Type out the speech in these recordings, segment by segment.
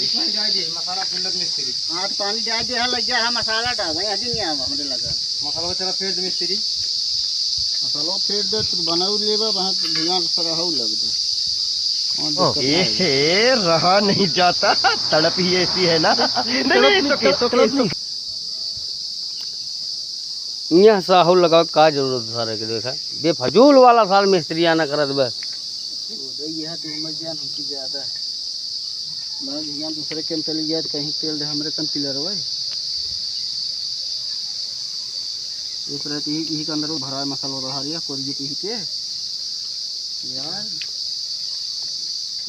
पानी डाल दे मसाला फुलक मिस्त्री। हाँ तो पानी डाल दे लग गया है मसाला डाल भाई अभी नहीं आवा हमरे लगा मसाला चला फेर दे मिस्त्री। मसाला फेर दे तो बनाऊ लेबा वहां ध्यान से रहू लग दे। ये रहा नहीं जाता, तड़प ही ऐसी है ना। नहीं तो यहाँ साहू लगाओ का जरूरत सारे के देखा बेफजूल वाला साल मिस्त्री आना करत बस यह तो मजान हम की ज्यादा मैं यहाँ दूसरे केम चली गया तो कहीं तेल दे हमरे कम पिलर होए एक रहती ही के अंदर भरा मसाला रहा रिया कोरिए पी के यार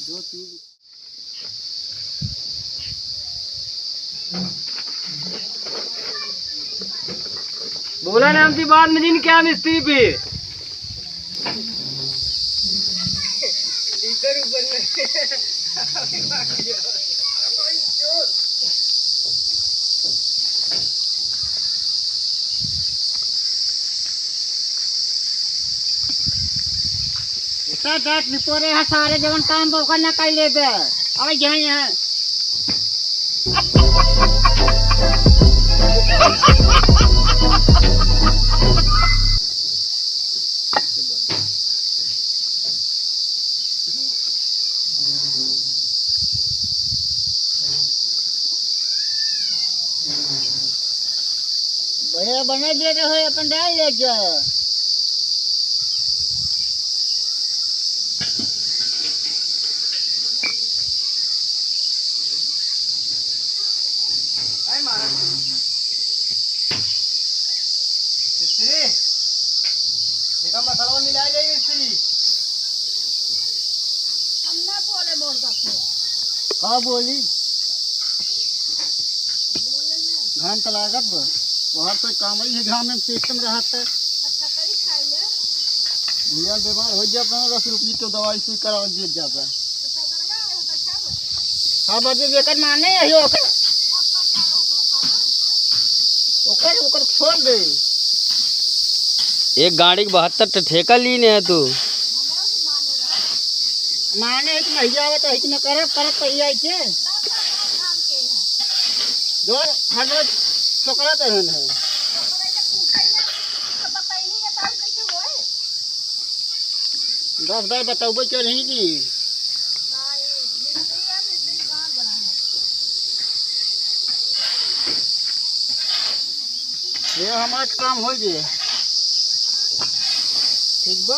जो चीज बोला नाम थी बाद में जिन क्या मिस्त्री पे दांत निपोरे है सारे जवन काम बोका न कर लेबे अब यहाँ भैया बना दे रहे हो अपन डाल ले जा मिस्त्री देखा मसाला मिला ले मिस्त्री। हम ना बोले मोर बापू का बोली घाम का लागत बस बहुत कोई काम ही घाम में सिस्टम रहता है। अच्छा करी खाई ले भैया बीमार हो जाता है 10 रुपये तो दवाई सुई करा दे जाता है हाँ बजे जेकर माने यही ओकर छोड़ दे एक गाड़ी के 72 ठेका लीने है तू माने एक नहीं आवत है कि न करब तो ही आई के जो हर रोज छोकरा तो है दस बार बताओ क्यों नहीं की ये हमारा काम हो गए ठीक बा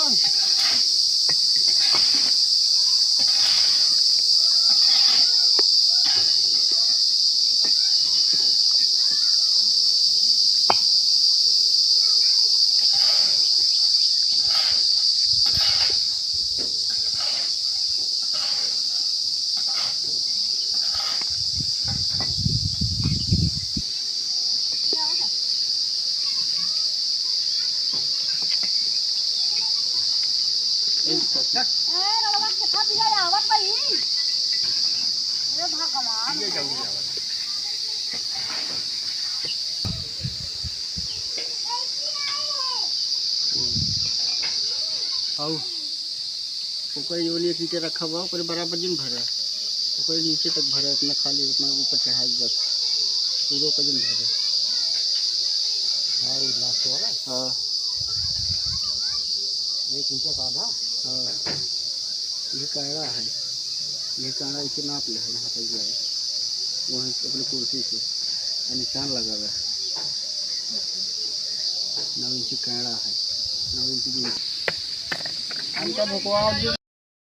ओकर पीछे रखा हुआ ओकर बराबर जिन भरा ओकर नीचे तक भरा इतना खाली उतना ऊपर चढ़ा बस पूरा का जिन भरा हाँ लास्ट वाला हाँ ये नीचे का था हाँ ये काड़ा है ये काड़ा इसे नाप ले यहाँ तक जाए वहीं अपनी कुर्सी से निशान लगा हुआ है 9 इंच काड़ा है 9 इंच हमका भुकवा